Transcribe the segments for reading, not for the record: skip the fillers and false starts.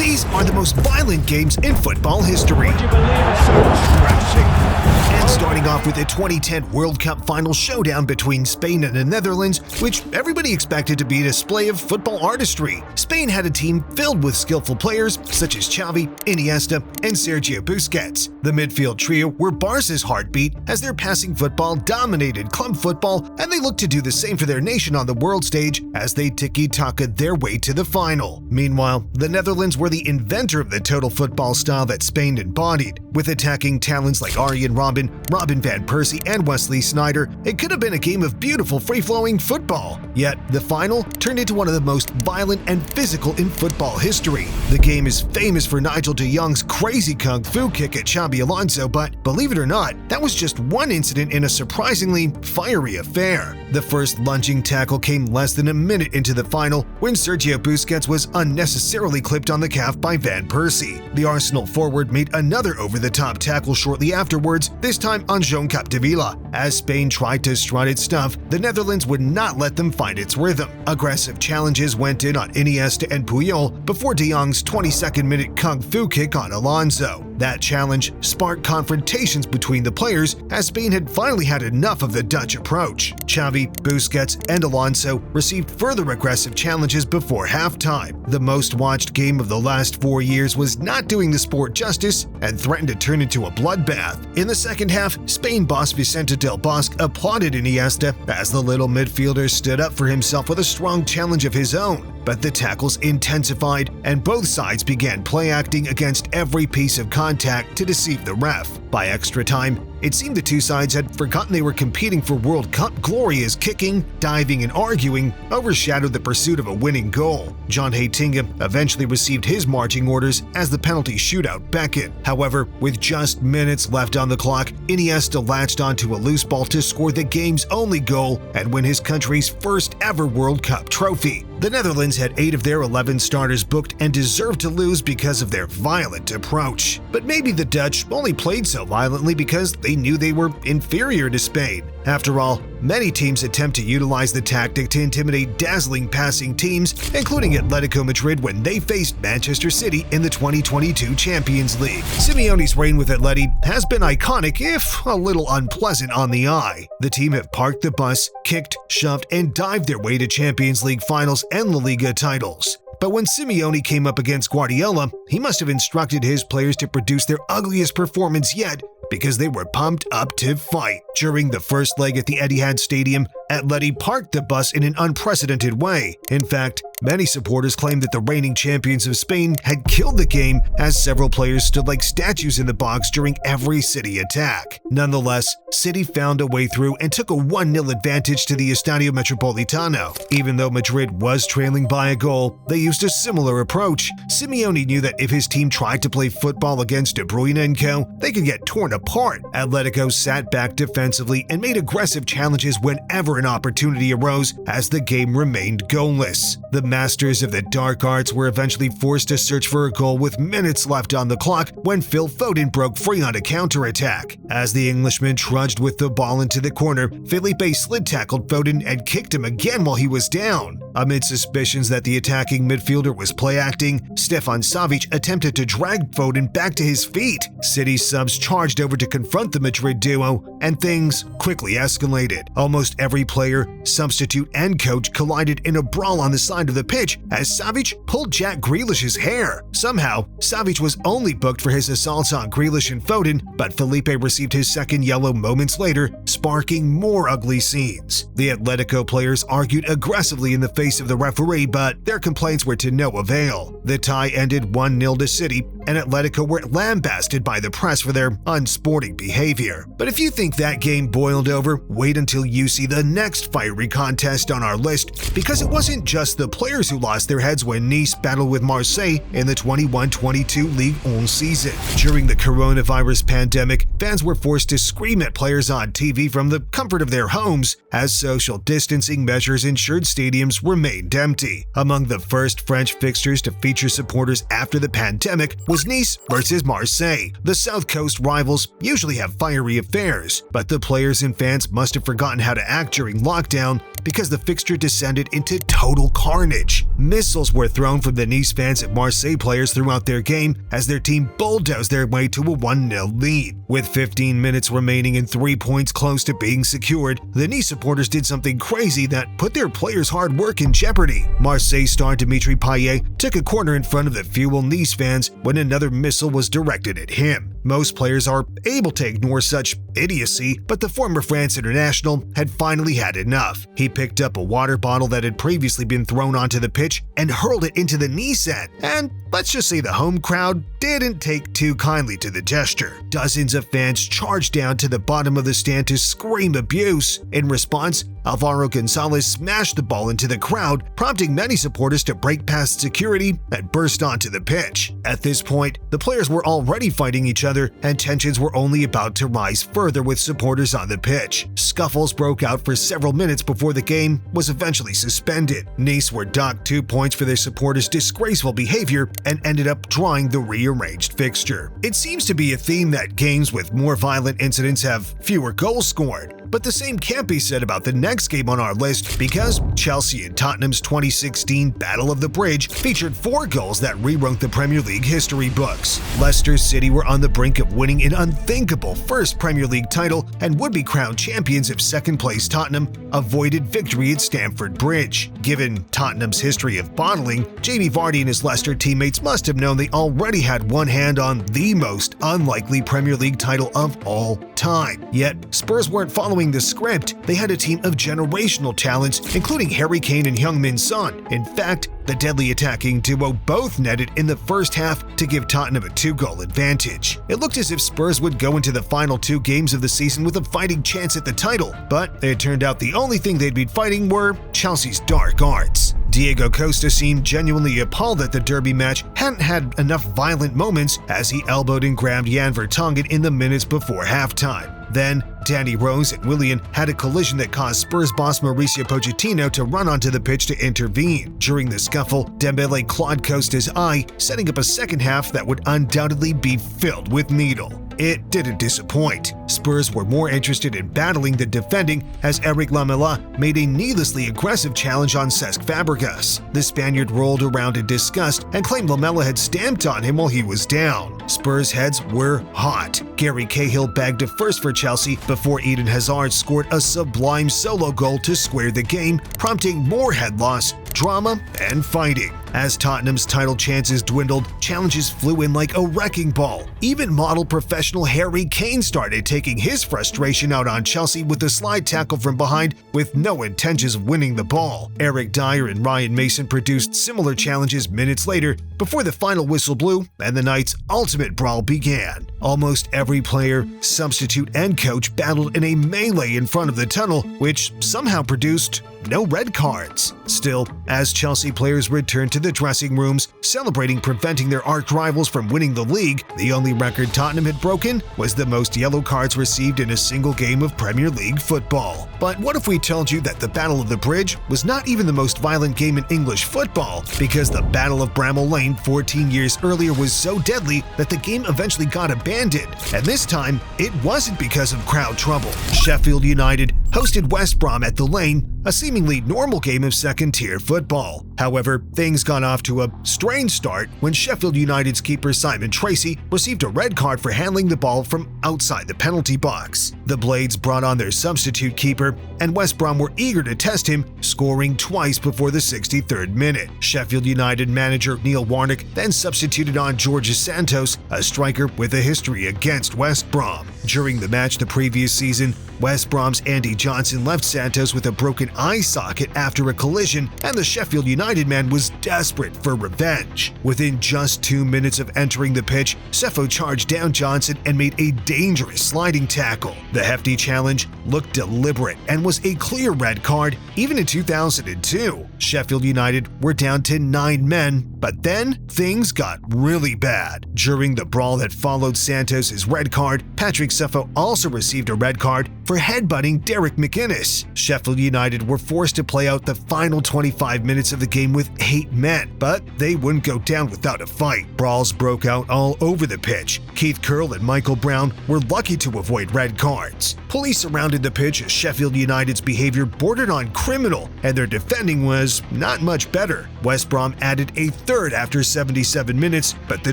These are the most violent games in football history. Would you believe it? So trashing. And starting off with the 2010 World Cup final showdown between Spain and the Netherlands, which everybody expected to be a display of football artistry. Spain had a team filled with skillful players such as Xavi, Iniesta, and Sergio Busquets. The midfield trio were Barca's heartbeat as their passing football dominated club football, and they looked to do the same for their nation on the world stage as they tiki-taka'd their way to the final. Meanwhile, the Netherlands were the inventor of the total football style that Spain embodied. With attacking talents like Arjen Robben, Robin van Persie, and Wesley Sneijder, it could have been a game of beautiful free-flowing football. Yet, the final turned into one of the most violent and physical in football history. The game is famous for Nigel de Jong's crazy kung fu kick at Xabi Alonso, but believe it or not, that was just one incident in a surprisingly fiery affair. The first lunging tackle came less than a minute into the final when Sergio Busquets was unnecessarily clipped on the calf by Van Persie. The Arsenal forward made another over-the-top tackle shortly afterwards, this time on Joan Capdevila. As Spain tried to strut its stuff, the Netherlands would not let them find its rhythm. Aggressive challenges went in on Iniesta and Puyol before de Jong's 22nd-minute kung fu kick on Alonso. That challenge sparked confrontations between the players as Spain had finally had enough of the Dutch approach. Xavi, Busquets, and Alonso received further aggressive challenges before halftime. The most-watched game of the last 4 years was not doing the sport justice and threatened to turn into a bloodbath. In the second half, Spain boss Vicente Del Bosque applauded Iniesta as the little midfielder stood up for himself with a strong challenge of his own. But the tackles intensified and both sides began play-acting against every piece of contact to deceive the ref. By extra time, it seemed the two sides had forgotten they were competing for World Cup glory as kicking, diving, and arguing overshadowed the pursuit of a winning goal. John Heitinga eventually received his marching orders as the penalty shootout beckoned. However, with just minutes left on the clock, Iniesta latched onto a loose ball to score the game's only goal and win his country's first ever World Cup trophy. The Netherlands had 8 of their 11 starters booked and deserved to lose because of their violent approach. But maybe the Dutch only played so violently because they knew they were inferior to Spain. After all, many teams attempt to utilize the tactic to intimidate dazzling passing teams, including Atletico Madrid when they faced Manchester City in the 2022 Champions League. Simeone's reign with Atleti has been iconic, if a little unpleasant on the eye. The team have parked the bus, kicked, shoved, and dived their way to Champions League finals and La Liga titles. But when Simeone came up against Guardiola, he must have instructed his players to produce their ugliest performance yet because they were pumped up to fight. During the first leg at the Etihad Stadium, Atleti parked the bus in an unprecedented way. In fact, many supporters claimed that the reigning champions of Spain had killed the game as several players stood like statues in the box during every City attack. Nonetheless, City found a way through and took a 1-0 advantage to the Estadio Metropolitano. Even though Madrid was trailing by a goal, they used a similar approach. Simeone knew that if his team tried to play football against De Bruyne and co., they could get torn apart. Atletico sat back defensively and made aggressive challenges whenever an opportunity arose as the game remained goalless. The masters of the dark arts were eventually forced to search for a goal with minutes left on the clock when Phil Foden broke free on a counterattack. As the Englishman trudged with the ball into the corner, Felipe slid-tackled Foden and kicked him again while he was down. Amid suspicions that the attacking midfielder was play-acting, Stefan Savic attempted to drag Foden back to his feet. City subs charged over to confront the Madrid duo, and things quickly escalated. Almost every player, substitute, and coach collided in a brawl on the side of the pitch as Savic pulled Jack Grealish's hair. Somehow, Savic was only booked for his assaults on Grealish and Foden, but Felipe received his second yellow moments later, sparking more ugly scenes. The Atletico players argued aggressively in the face of the referee, but their complaints were to no avail. The tie ended 1-0 to City, and Atletico were lambasted by the press for their unsporting behavior. But if you think that game boiled over, wait until you see the next fiery contest on our list, because it wasn't just the players who lost their heads when Nice battled with Marseille in the 21-22 Ligue 1 season. During the coronavirus pandemic, fans were forced to scream at players on TV from the comfort of their homes as social distancing measures ensured stadiums remained empty. Among the first French fixtures to feature supporters after the pandemic was Nice versus Marseille. The South Coast rivals usually have fiery affairs, but the players and fans must have forgotten how to act during lockdown because the fixture descended into total carnage. Missiles were thrown from the Nice fans at Marseille players throughout their game as their team bulldozed their way to a 1-0 lead. With 15 minutes remaining and 3 points close to being secured, the Nice supporters did something crazy that put their players' hard work in jeopardy. Marseille star Dimitri Payet took a corner in front of the few Nice fans when another missile was directed at him. Most players are able to ignore such idiocy, but the former France international had finally had enough. He picked up a water bottle that had previously been thrown onto the pitch and hurled it into the Nice end. And let's just say the home crowd didn't take too kindly to the gesture. Dozens of fans charged down to the bottom of the stand to scream abuse. In response, Alvaro Gonzalez smashed the ball into the crowd, prompting many supporters to break past security and burst onto the pitch. At this point, the players were already fighting each other, and tensions were only about to rise further with supporters on the pitch. Scuffles broke out for several minutes before the game was eventually suspended. Nice were docked 2 points for their supporters' disgraceful behavior and ended up drawing the rearranged fixture. It seems to be a theme that games with more violent incidents have fewer goals scored. But the same can't be said about the next game on our list, because Chelsea and Tottenham's 2016 Battle of the Bridge featured 4 goals that rewrote the Premier League history books. Leicester City were on the brink of winning an unthinkable first Premier League title and would be crowned champions if second-place Tottenham avoided victory at Stamford Bridge. Given Tottenham's history of bottling, Jamie Vardy and his Leicester teammates must have known they already had one hand on the most unlikely Premier League title of all time. Yet, Spurs weren't following the script. They had a team of generational talents, including Harry Kane and Heung-min Son. In fact, the deadly attacking duo both netted in the first half to give Tottenham a 2-goal advantage. It looked as if Spurs would go into the final 2 games of the season with a fighting chance at the title, but it turned out the only thing they'd be fighting were Chelsea's dark arts. Diego Costa seemed genuinely appalled that the derby match hadn't had enough violent moments as he elbowed and grabbed Jan Vertonghen in the minutes before halftime. Then, Danny Rose and Willian had a collision that caused Spurs boss Mauricio Pochettino to run onto the pitch to intervene. During the scuffle, Dembele clawed Costa's eye, setting up a second half that would undoubtedly be filled with needle. It didn't disappoint. Spurs were more interested in battling than defending as Eric Lamela made a needlessly aggressive challenge on Cesc Fabregas. The Spaniard rolled around in disgust and claimed Lamela had stamped on him while he was down. Spurs' heads were hot. Gary Cahill bagged a first for Chelsea before Eden Hazard scored a sublime solo goal to square the game, prompting more head loss, drama, and fighting. As Tottenham's title chances dwindled, challenges flew in like a wrecking ball. Even model professional Harry Kane started taking his frustration out on Chelsea with a slide tackle from behind with no intentions of winning the ball. Eric Dyer and Ryan Mason produced similar challenges minutes later before the final whistle blew and the night's ultimate brawl began. Almost every player, substitute, and coach battled in a melee in front of the tunnel, which somehow produced no red cards. Still, as Chelsea players returned to the dressing rooms, celebrating preventing their arch rivals from winning the league, the only record Tottenham had broken was the most yellow cards received in a single game of Premier League football. But what if we told you that the Battle of the Bridge was not even the most violent game in English football, because the Battle of Bramall Lane 14 years earlier was so deadly that the game eventually got abandoned, and this time it wasn't because of crowd trouble. Sheffield United hosted West Brom at the Lane, a seemingly normal game of second-tier football. However, things got off to a strange start when Sheffield United's keeper Simon Tracy received a red card for handling the ball from outside the penalty box. The Blades brought on their substitute keeper, and West Brom were eager to test him, scoring twice before the 63rd minute. Sheffield United manager Neil Warnock then substituted on George Santos, a striker with a history against West Brom. During the match the previous season, West Brom's Andy Johnson left Santos with a broken eye socket after a collision, and the Sheffield United man was desperate for revenge. Within just 2 minutes of entering the pitch, Sefo charged down Johnson and made a dangerous sliding tackle. The hefty challenge looked deliberate and was a clear red card. Even in 2002, Sheffield United were down to 9 men, but then things got really bad. During the brawl that followed Santos' red card, Patrick Sefo also received a red card for headbutting Derek McInnes. Sheffield United were forced to play out the final 25 minutes of the game with 8 men, but they wouldn't go down without a fight. Brawls broke out all over the pitch. Keith Curl and Michael Brown were lucky to avoid red cards. Police surrounded entered the pitch, Sheffield United's behavior bordered on criminal, and their defending was not much better. West Brom added a third after 77 minutes, but the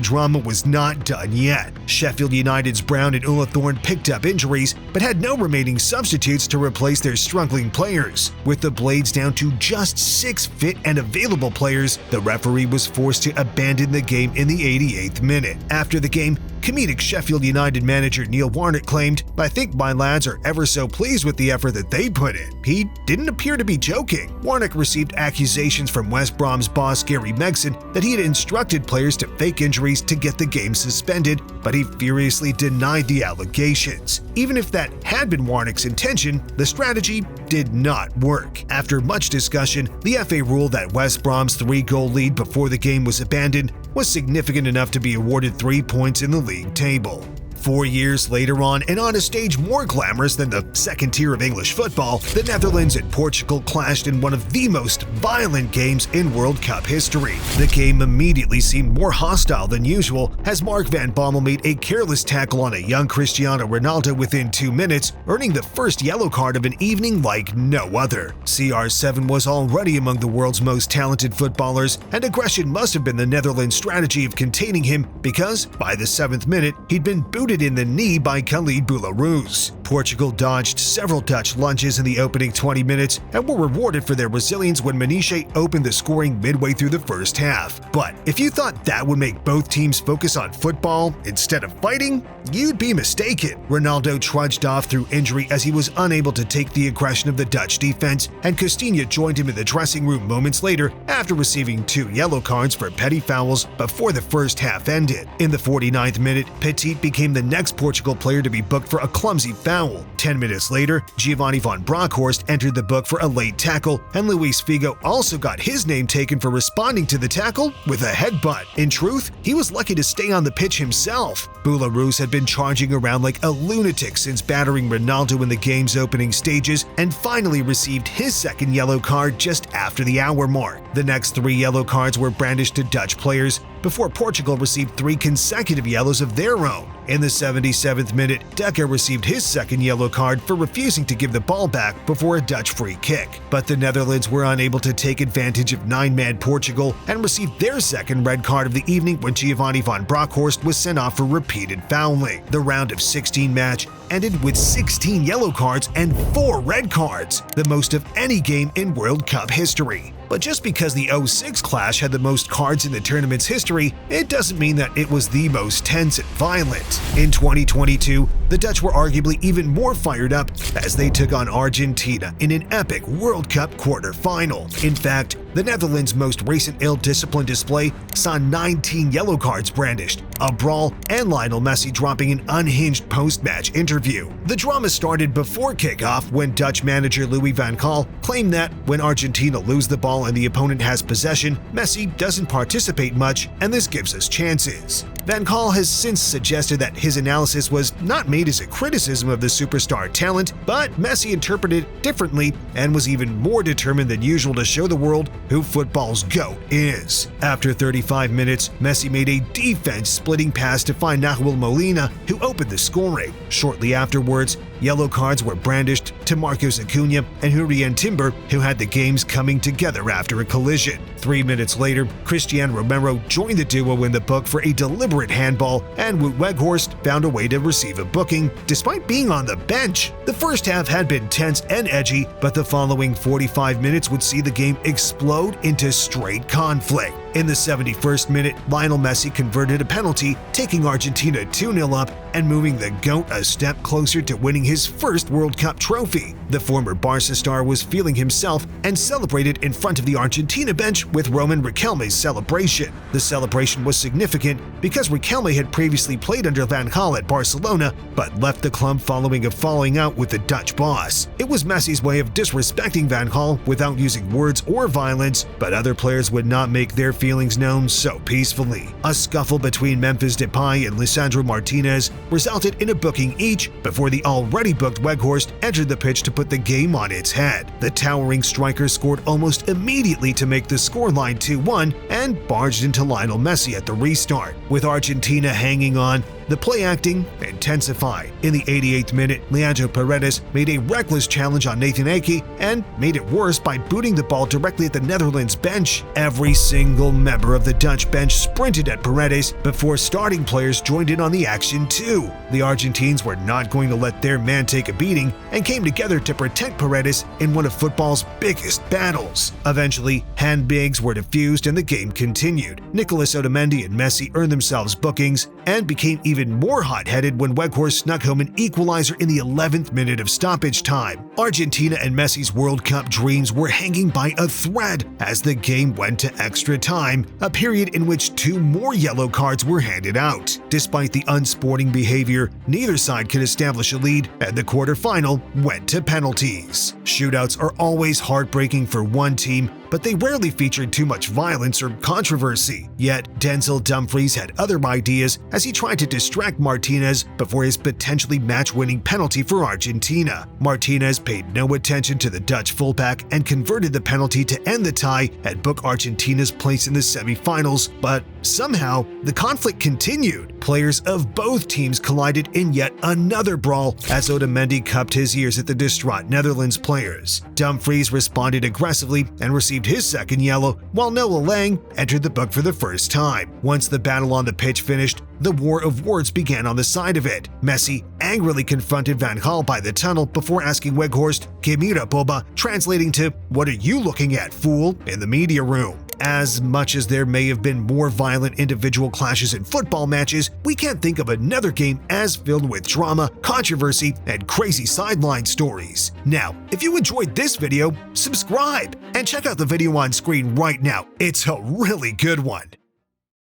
drama was not done yet. Sheffield United's Brown and Ullathorne picked up injuries, but had no remaining substitutes to replace their struggling players. With the Blades down to just 6 fit and available players, the referee was forced to abandon the game in the 88th minute. After the game, comedic Sheffield United manager Neil Warnock claimed, "I think my lads are ever so pleased with the effort that they put in." He didn't appear to be joking. Warnock received accusations from West Brom's boss Gary Megson that he had instructed players to fake injuries to get the game suspended, but he furiously denied the allegations. Even if that had been Warnock's intention, the strategy did not work. After much discussion, the FA ruled that West Brom's 3-goal lead before the game was abandoned was significant enough to be awarded 3 points in the league table. 4 years later on, and on a stage more glamorous than the second tier of English football, the Netherlands and Portugal clashed in one of the most violent games in World Cup history. The game immediately seemed more hostile than usual as Mark van Bommel made a careless tackle on a young Cristiano Ronaldo within 2 minutes, earning the first yellow card of an evening like no other. CR7 was already among the world's most talented footballers, and aggression must have been the Netherlands' strategy of containing him because, by the 7th minute, he'd been booted in the knee by Khalid Boulahrouz. Portugal dodged several Dutch lunges in the opening 20 minutes and were rewarded for their resilience when Maniche opened the scoring midway through the first half. But if you thought that would make both teams focus on football instead of fighting, you'd be mistaken. Ronaldo trudged off through injury as he was unable to take the aggression of the Dutch defense, and Costinha joined him in the dressing room moments later after receiving 2 yellow cards for petty fouls before the first half ended. In the 49th minute, Petit became the next Portugal player to be booked for a clumsy foul. 10 minutes later, Giovanni van Bronckhorst entered the book for a late tackle, and Luis Figo also got his name taken for responding to the tackle with a headbutt. In truth, he was lucky to stay on the pitch himself. Boulahrouz had been charging around like a lunatic since battering Ronaldo in the game's opening stages, and finally received his second yellow card just after the hour mark. The next 3 yellow cards were brandished to Dutch players before Portugal received 3 consecutive yellows of their own. In the 77th minute, Decker received his second yellow card for refusing to give the ball back before a Dutch free kick. But the Netherlands were unable to take advantage of 9-man Portugal and received their second red card of the evening when Giovanni van Bronckhorst was sent off for repeated fouling. The round of 16 match ended with 16 yellow cards and 4 red cards, the most of any game in World Cup history. But just because the 06 clash had the most cards in the tournament's history, it doesn't mean that it was the most tense and violent. In 2022, the Dutch were arguably even more fired up as they took on Argentina in an epic World Cup quarter-final. In fact, the Netherlands' most recent ill-disciplined display saw 19 yellow cards brandished, a brawl, and Lionel Messi dropping an unhinged post-match interview. The drama started before kickoff when Dutch manager Louis van Gaal claimed that when Argentina lose the ball and the opponent has possession, Messi doesn't participate much, and this gives us chances. Van Gaal has since suggested that his analysis was not made as a criticism of the superstar talent, but Messi interpreted it differently and was even more determined than usual to show the world who football's GOAT is. After 35 minutes, Messi made a defense-splitting pass to find Nahuel Molina, who opened the scoring. Shortly afterwards, yellow cards were brandished to Marcos Acuna and Jurrien Timber, who had the games coming together after a collision. 3 minutes later, Cristiano Romero joined the duo in the book for a deliberate handball, and Wout Weghorst found a way to receive a booking despite being on the bench. The first half had been tense and edgy, but the following 45 minutes would see the game explode into straight conflict. In the 71st minute, Lionel Messi converted a penalty, taking Argentina 2-0 up and moving the GOAT a step closer to winning his first World Cup trophy. The former Barca star was feeling himself and celebrated in front of the Argentina bench with Roman Riquelme's celebration. The celebration was significant because Riquelme had previously played under Van Gaal at Barcelona, but left the club following a falling out with the Dutch boss. It was Messi's way of disrespecting Van Gaal without using words or violence, but other players would not make their feelings known so peacefully. A scuffle between Memphis Depay and Lisandro Martinez resulted in a booking each before the already booked Weghorst entered the pitch to put the game on its head. The towering striker scored almost immediately to make the scoreline 2-1 and barged into Lionel Messi at the restart. With Argentina hanging on, The play acting intensified. In the 88th minute, Leandro Paredes made a reckless challenge on Nathan Ake and made it worse by booting the ball directly at the Netherlands bench. Every single member of the Dutch bench sprinted at Paredes before starting players joined in on the action too. The Argentines were not going to let their man take a beating and came together to protect Paredes in one of football's biggest battles. Eventually, handbigs were diffused and the game continued. Nicolas Otamendi and Messi earned themselves bookings and became even more hot-headed when Weghorst snuck home an equalizer in the 11th minute of stoppage time. Argentina and Messi's World Cup dreams were hanging by a thread as the game went to extra time, a period in which 2 more yellow cards were handed out. Despite the unsporting behavior, neither side could establish a lead, and the quarterfinal went to penalties. Shootouts are always heartbreaking for one team, but they rarely featured too much violence or controversy. Yet, Denzel Dumfries had other ideas as he tried to distract Martinez before his potentially match-winning penalty for Argentina. Martinez paid no attention to the Dutch fullback and converted the penalty to end the tie and book Argentina's place in the semifinals, but somehow the conflict continued. Players of both teams collided in yet another brawl as Otamendi cupped his ears at the distraught Netherlands players. Dumfries responded aggressively and received his second yellow, while Noah Lang entered the book for the first time. Once the battle on the pitch finished, the war of words began on the side of it. Messi angrily confronted Van Gaal by the tunnel before asking Weghorst, "Que mira, boba?" translating to, "What are you looking at, fool?" in the media room. As much as there may have been more violent individual clashes in football matches, we can't think of another game as filled with drama, controversy, and crazy sideline stories. Now, if you enjoyed this video, subscribe and check out the video on screen right now. It's a really good one.